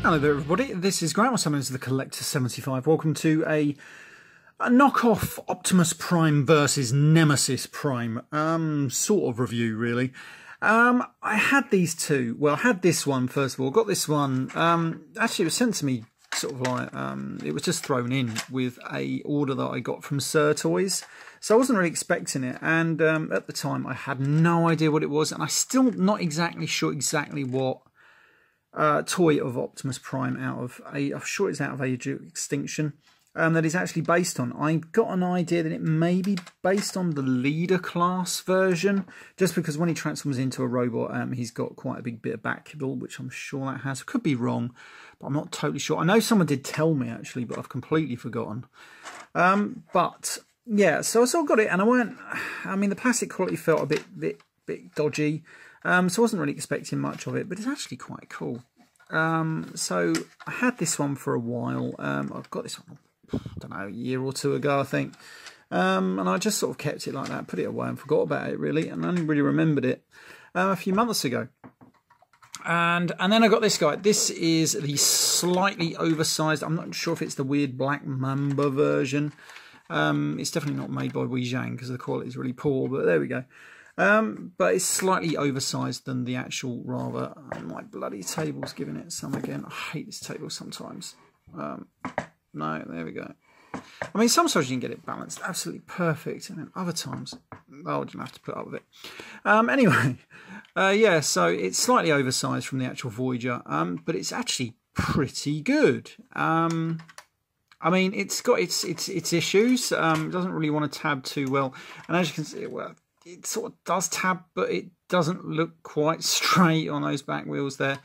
Hello there everybody, this is Grant, my name is the Collector 75. Welcome to a knockoff Optimus Prime versus Nemesis Prime sort of review really. I had these two, well I had this one first of all, got this one, actually it was sent to me sort of like, it was just thrown in with a order that I got from Sir Toys. So I wasn't really expecting it, and at the time I had no idea what it was, and I'm still not exactly sure exactly what toy of Optimus Prime I'm sure it's out of Age of Extinction, that is actually based on. I got an idea that it may be based on the leader class version, just because when he transforms into a robot, he's got quite a big bit of back kibble, which I'm sure that has. I could be wrong, but I'm not totally sure. I know someone did tell me actually, but I've completely forgotten. But yeah, so I sort of got it, and I mean the plastic quality felt a bit dodgy. So I wasn't really expecting much of it, but it's actually quite cool. So I had this one for a while. I've got this one, I don't know, a year or two ago, I think. And I just sort of kept it like that, put it away and forgot about it really, and I only really remembered it a few months ago. And then I got this guy. This is the slightly oversized, I'm not sure if it's the weird Black Mamba version. It's definitely not made by Weijang because the quality is really poor, but there we go. But it's slightly oversized than the actual rather. My bloody table's giving it some again. I hate this table sometimes. No, there we go. I mean, sometimes you can get it balanced absolutely perfect, and then other times, oh, I didn't have to put up with it. Anyway, yeah, so it's slightly oversized from the actual Voyager, but it's actually pretty good. I mean, it's got its issues. It doesn't really want to tab too well, and as you can see, well, it sort of does tab, but it doesn't look quite straight on those back wheels there.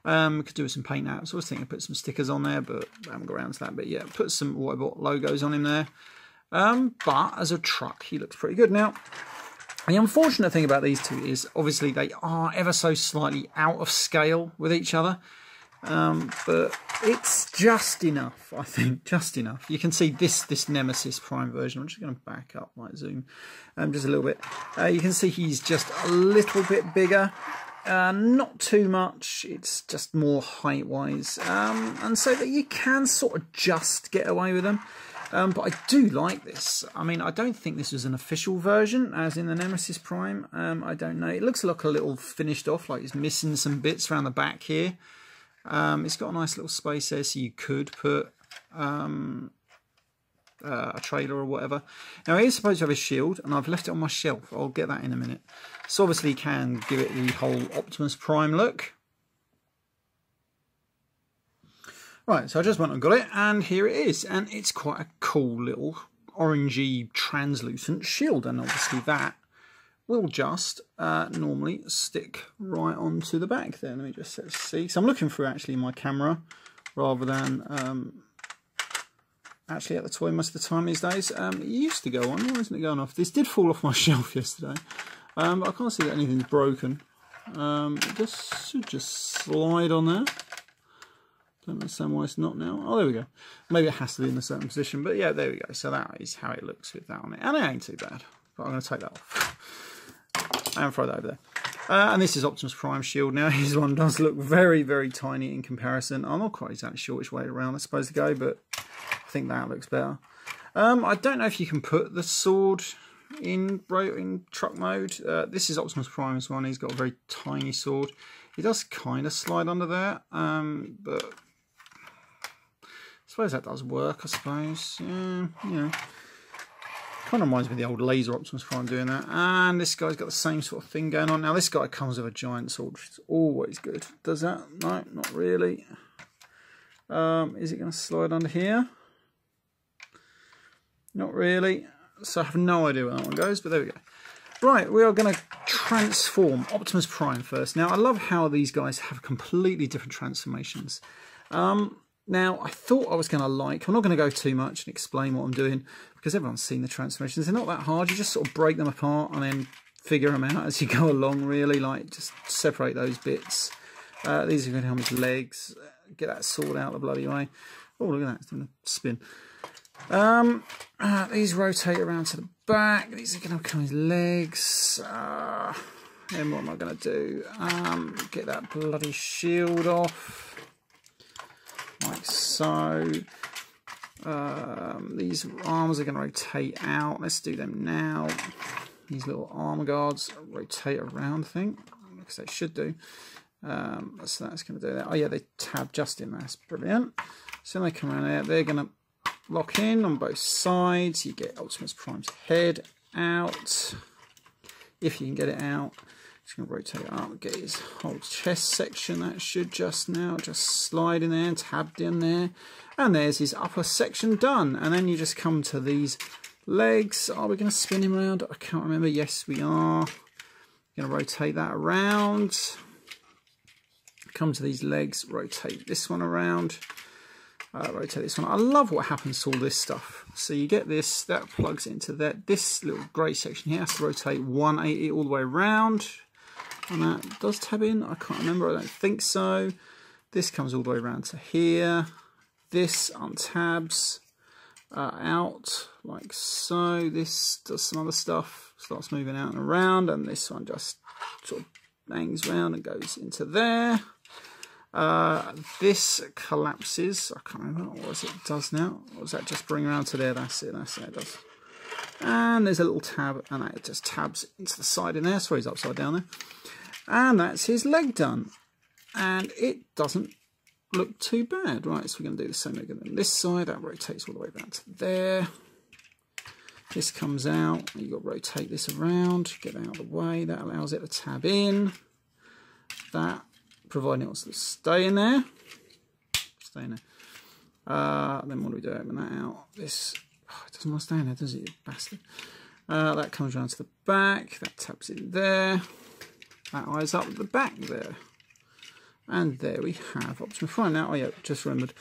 Could do with some paint apps. I was thinking of put some stickers on there, but I haven't got around to that. But yeah, put some Autobot logos on him there. But as a truck, he looks pretty good. Now, the unfortunate thing about these two is obviously they are ever so slightly out of scale with each other. But it's just enough, I think, just enough. You can see this Nemesis Prime version. I'm just going to back up, like zoom, just a little bit. You can see he's just a little bit bigger, not too much. It's just more height-wise, and so that you can sort of just get away with them. But I do like this. I mean, I don't think this was an official version, as in the Nemesis Prime. I don't know. It looks like a little finished off, like it's missing some bits around the back here. It's got a nice little space there, so you could put a trailer or whatever. Now, it is supposed to have a shield, and I've left it on my shelf. I'll get that in a minute. So obviously you can give it the whole Optimus Prime look. Right, so I just went and got it, and here it is. And it's quite a cool little orangey translucent shield, and obviously that will just normally stick right onto the back there. Let me just see. So I'm looking through actually my camera rather than actually at the toy most of the time these days. It used to go on. Why isn't it going off? This did fall off my shelf yesterday. But I can't see that anything's broken. It should just slide on there. Don't understand why it's not now. Oh, there we go. Maybe it has to be in a certain position. But yeah, there we go. So that is how it looks with that on it. And it ain't too bad. But I'm going to take that off. And throw that over there. And this is Optimus Prime shield. Now his one does look very, very tiny in comparison. I'm not quite exactly sure which way around it's supposed to go, but I think that looks better. I don't know if you can put the sword in truck mode. This is Optimus Prime's one. He's got a very tiny sword. He does kind of slide under there, but I suppose that does work, I suppose. Yeah, you know. Kind of reminds me of the old laser Optimus Prime doing that. And this guy's got the same sort of thing going on. Now this guy comes with a giant sword, which is always good. Does that? No, not really. Is it going to slide under here? Not really. So I have no idea where that one goes, but there we go. Right, we are going to transform Optimus Prime first. Now I love how these guys have completely different transformations. Now, I thought I was going to I'm not going to go too much and explain what I'm doing, because everyone's seen the transformations. They're not that hard. You just sort of break them apart and then figure them out as you go along, really. Like, just separate those bits. These are going to help his legs. Get that sword out of the bloody way. Oh, look at that. It's doing a spin. These rotate around to the back. These are going to become his legs. Then what am I going to do? Get that bloody shield off. like so. These arms are going to rotate out. Let's do them now. These little arm guards rotate around, I think, because they should do. So that's going to do that. Oh yeah, they tab just in there. That's brilliant. So they come around there. They're going to lock in on both sides. You get Optimus Prime's head out. If you can get it out. Just going to rotate it up, get his whole chest section. That should just slide in there and tabbed in there. And there's his upper section done. And then you just come to these legs. Are we going to spin him around? I can't remember. Yes, we are. Going to rotate that around. Come to these legs. Rotate this one around. Rotate this one. I love what happens to all this stuff. So you get this. That plugs into that. This little grey section here has to rotate 180 all the way around. And that does tab in. I can't remember. I don't think so. This comes all the way around to here. This untabs out like so. This does some other stuff. Starts moving out and around. And this one just sort of bangs around and goes into there. This collapses. I can't remember what it does now. What does that just bring around to there? That's it. That's it. It does. And there's a little tab, and that just tabs into the side in there. Sorry, he's upside down there. And that's his leg done. And it doesn't look too bad. Right, so we're going to do the same again on this side. That rotates all the way back to there. This comes out. You've got to rotate this around. Get that out of the way. That allows it to tab in. That, providing it wants to stay in there. Stay in there. Then what do we do? Open that out. This, oh, it doesn't want to stay in there, does it, you bastard? That comes around to the back. That taps in there. That eyes up at the back there. And there we have Optimus Prime. Now, oh yeah, just remembered.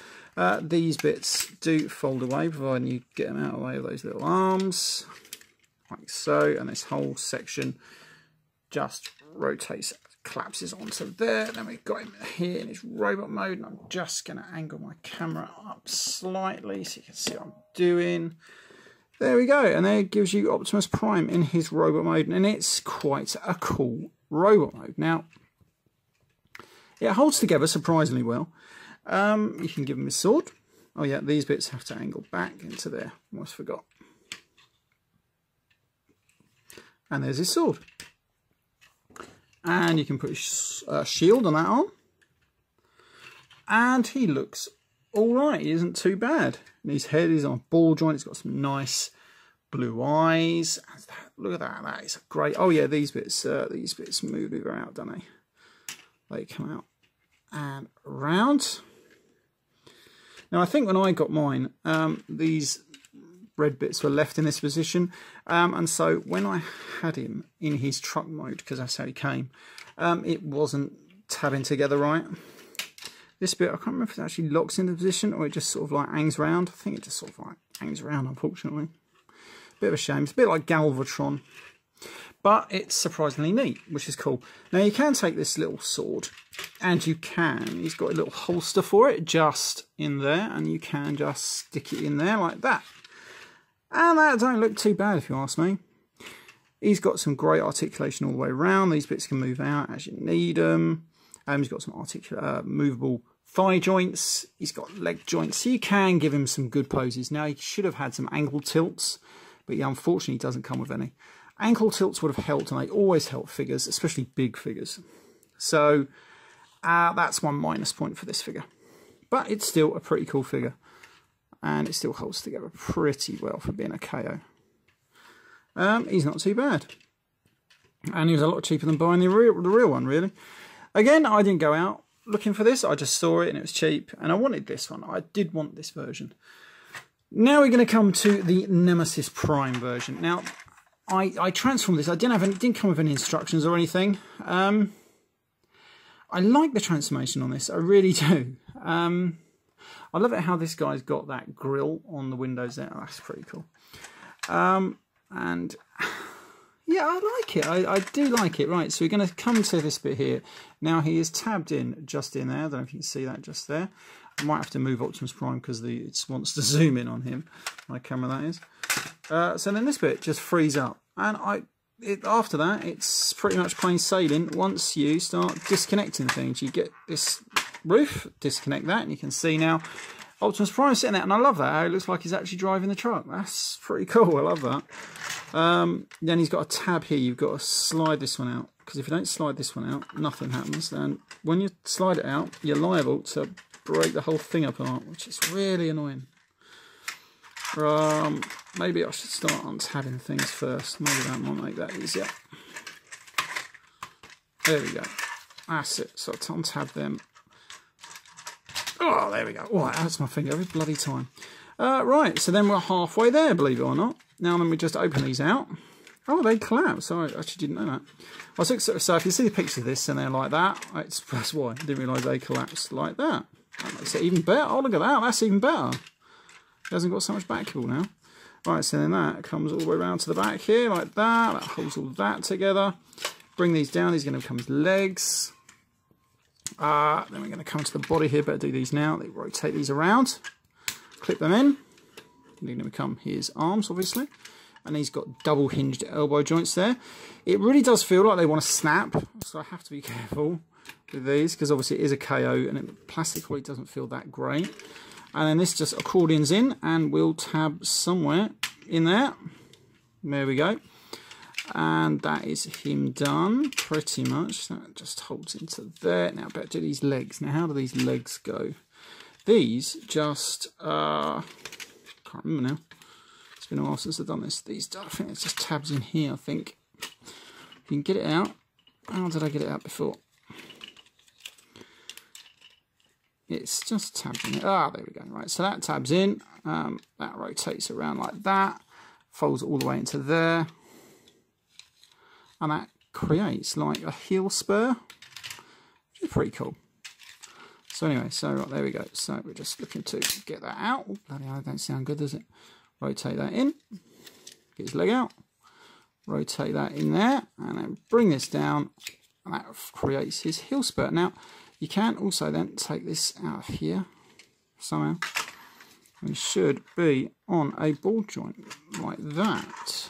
These bits do fold away, providing you get them out of the way of those little arms. Like so. And this whole section just rotates, collapses onto there. Then we've got him here in his robot mode. And I'm just going to angle my camera up slightly so you can see what I'm doing. There we go. And there it gives you Optimus Prime in his robot mode. And it's quite a cool robot mode. Now, it holds together surprisingly well. You can give him his sword. Oh yeah, these bits have to angle back into there. Almost forgot. And there's his sword. And you can put a shield on that arm. And he looks alright. He isn't too bad. And his head is on a ball joint. It's got some nice blue eyes. Look at that. That is great. Oh yeah, these bits move out, don't they? They come out and around. Now I think when I got mine, these red bits were left in this position, and so when I had him in his truck mode, because that's how he came, it wasn't tabbing together right. This bit, I can't remember if it actually locks into position or it just sort of like hangs around. I think it just sort of like hangs around, unfortunately. Bit of a shame. It's a bit like Galvatron. But it's surprisingly neat, which is cool. Now you can take this little sword, and he's got a little holster for it just in there, and you can just stick it in there like that. And that don't look too bad if you ask me. He's got some great articulation all the way around. These bits can move out as you need them. He's got some movable thigh joints. He's got leg joints. So you can give him some good poses. Now he should have had some ankle tilts, but he unfortunately doesn't come with any. Ankle tilts would have helped, and they always help figures, especially big figures. So that's one minus point for this figure. But it's still a pretty cool figure. And it still holds together pretty well for being a KO. He's not too bad. And he was a lot cheaper than buying the real one, really. Again, I didn't go out looking for this. I just saw it and it was cheap. And I wanted this one. I did want this version. Now we're going to come to the Nemesis Prime version. Now, I transformed this. It didn't come with any instructions or anything. I like the transformation on this. I really do. I love it how this guy's got that grill on the windows there. Oh, that's pretty cool. And yeah, I like it. I do like it. Right, so we're going to come to this bit here. Now he is tabbed in just in there. I don't know if you can see that just there. I might have to move Optimus Prime because it wants to zoom in on him. My camera, that is. So then this bit just frees up. And after that, it's pretty much plain sailing. Once you start disconnecting things, you get this roof, disconnect that, and you can see now Optimus Prime sitting there, and I love that, how it looks like he's actually driving the truck. That's pretty cool, I love that. Then he's got a tab here, you've got to slide this one out, because if you don't slide this one out, nothing happens. And when you slide it out, you're liable to break the whole thing apart, which is really annoying. Maybe I should start untabbing things first. Maybe that might make that easier. There we go. That's it. So to untab them. Oh, there we go. Oh, that hurts my finger every bloody time. Right, so then we're halfway there, believe it or not. Now then we just open these out. Oh, they collapse. I actually didn't know that. So if you see the picture of this and they're like that, that's why. I didn't realise they collapsed like that. That makes it even better. Oh, look at that. That's even better. It hasn't got so much back cable now. Right, so then that comes all the way around to the back here, like that. That holds all that together. Bring these down. These are going to become his legs. Then we're going to come to the body here. Better do these now. They rotate these around. Clip them in. They're going to become his arms, obviously. And he's got double hinged elbow joints there. It really does feel like they want to snap. So I have to be careful with these, because obviously it is a KO and plastic quality doesn't feel that great. And then this just accordions in and we'll tab somewhere in there. There we go. And that is him done, pretty much. That just holds into there. Now, better do these legs. Now, how do these legs go? These just, can't remember now. It's been a while since I've done this. These, I think it's just tabs in here, I think. You can get it out. How did I get it out before? It's just tabbed in. Ah, there we go. Right, so that tabs in. That rotates around like that. Folds all the way into there. And that creates like a heel spur. Which is pretty cool. So anyway, so right, there we go. So we're just looking to get that out. Oh, bloody hell, that don't sound good, does it? Rotate that in. Get his leg out. Rotate that in there. And then bring this down. And that creates his heel spur. Now, you can also then take this out of here somehow. And it should be on a ball joint like that.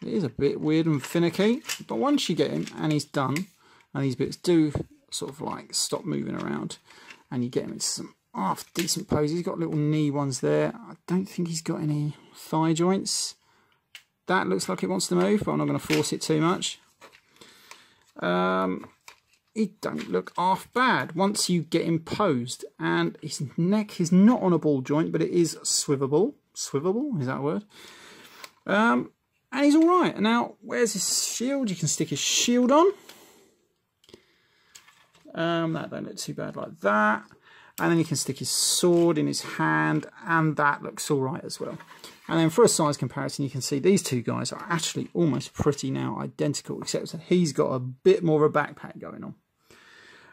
It is a bit weird and finicky, but once you get him and he's done, and these bits do sort of like stop moving around, and you get him into some half decent poses. He's got little knee ones there. I don't think he's got any thigh joints. That looks like it wants to move, but I'm not going to force it too much. He don't look half bad once you get him posed, and his neck is not on a ball joint, but it is swivelable. Swivelable, is that a word? And he's all right. Now, where's his shield? You can stick his shield on. That don't look too bad like that. And then you can stick his sword in his hand, and that looks all right as well. And then for a size comparison, you can see these two guys are actually almost pretty now identical, except that he's got a bit more of a backpack going on.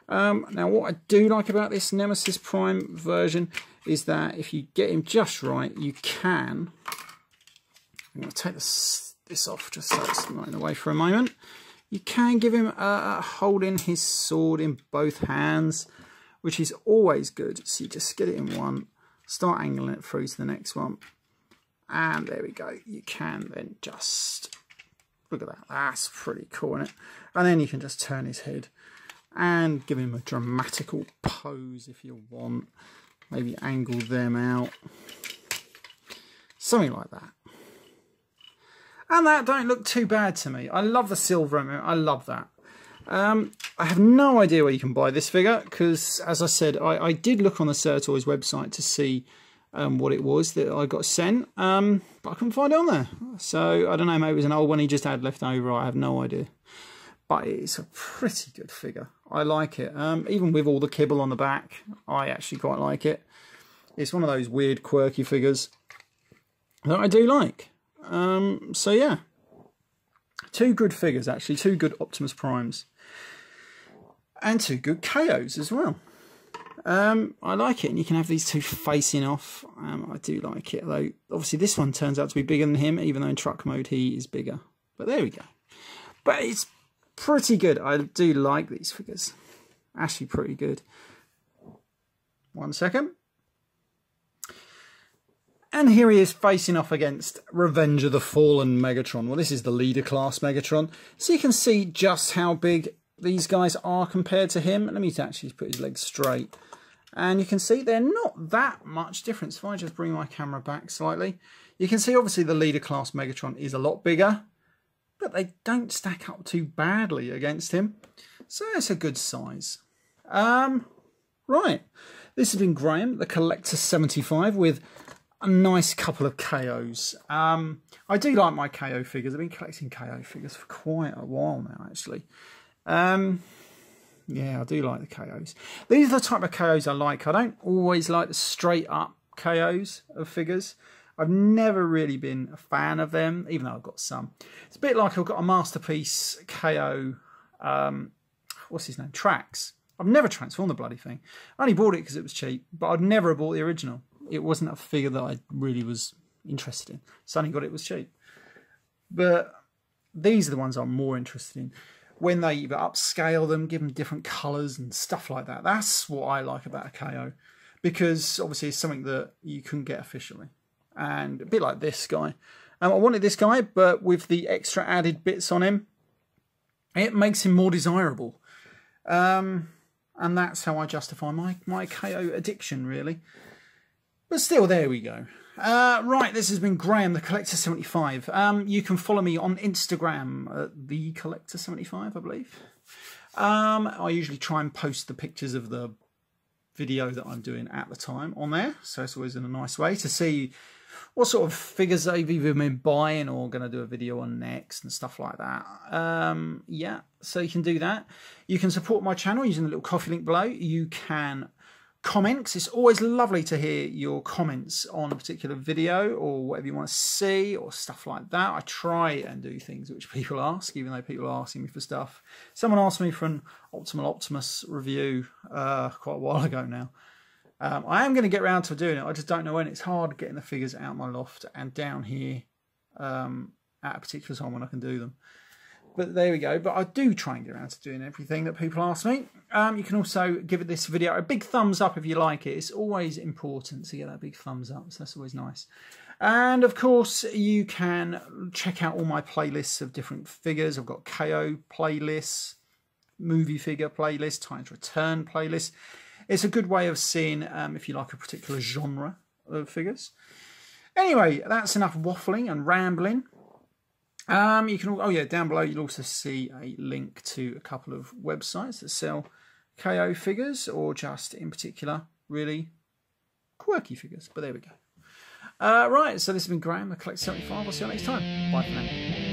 Now, what I do like about this Nemesis Prime version is that if you get him just right, you can... I'm going to take this off just so it's not in the way for a moment. You can give him holding his sword in both hands, which is always good. So you just get it in one, start angling it through to the next one, and there we go. You can then just, look at that, that's pretty cool, isn't it? And then you can just turn his head and give him a dramatical pose if you want. Maybe angle them out, something like that. And that don't look too bad to me. I love the silver emerald. I love that. I have no idea where you can buy this figure, because, as I said, I did look on the Sertoys website to see what it was that I got sent, but I couldn't find it on there. So, I don't know, maybe it was an old one he just had left over. I have no idea. But it's a pretty good figure. I like it. Even with all the kibble on the back, I actually quite like it. It's one of those weird, quirky figures that I do like. So yeah, two good figures actually, two good Optimus Primes, and two good KOs as well. I like it, and you can have these two facing off. I do like it, though obviously this one turns out to be bigger than him, even though in truck mode he is bigger. But there we go. But it's pretty good. I do like these figures, actually pretty good. 1 second. And here he is facing off against Revenge of the Fallen Megatron. Well, this is the leader class Megatron. So you can see just how big these guys are compared to him. Let me actually put his legs straight. And you can see they're not that much difference. If I just bring my camera back slightly, you can see obviously the leader class Megatron is a lot bigger, but they don't stack up too badly against him. So it's a good size. Right, this has been Graham, the Collector 75, with a nice couple of KOs. I do like my KO figures. I've been collecting KO figures for quite a while now, actually. Yeah, I do like the KOs. These are the type of KOs I like. I don't always like the straight up KOs of figures. I've never really been a fan of them, even though I've got some. It's a bit like I've got a Masterpiece KO, what's his name, Trax. I've never transformed the bloody thing. I only bought it because it was cheap, but I'd never bought the original. It wasn't a figure that I really was interested in. Suddenly got it was cheap. But these are the ones I'm more interested in. When they either upscale them, give them different colours and stuff like that. That's what I like about a KO. Because obviously it's something that you couldn't get officially. And a bit like this guy. I wanted this guy, but with the extra added bits on him, it makes him more desirable. And that's how I justify my KO addiction, really. But still, there we go. Right, this has been Graham, the Collector 75. You can follow me on Instagram at the Collector 75, I believe. I usually try and post the pictures of the video that I'm doing at the time on there, so it's always in a nice way to see what sort of figures they've either been buying or going to do a video on next and stuff like that. Yeah, so you can do that. You can support my channel using the little coffee link below. You can comment, 'cause it's always lovely to hear your comments on a particular video or whatever you want to see or stuff like that. I try and do things which people ask, even though people are asking me for stuff. Someone asked me for an Optimus review quite a while ago now. I am going to get around to doing it. I just don't know when. It's hard getting the figures out of my loft and down here at a particular time when I can do them. But there we go. But I do try and get around to doing everything that people ask me. You can also give this video a big thumbs up if you like it. It's always important to get that big thumbs up, so that's always nice. And of course, you can check out all my playlists of different figures. I've got KO playlists, movie figure playlist, Titans Return playlist. It's a good way of seeing if you like a particular genre of figures. Anyway, that's enough waffling and rambling. You can, oh yeah, down below you'll also see a link to a couple of websites that sell KO figures, or just in particular really quirky figures. But there we go. Right, so this has been Graham, the Collector 75. I'll see you next time. Bye for now.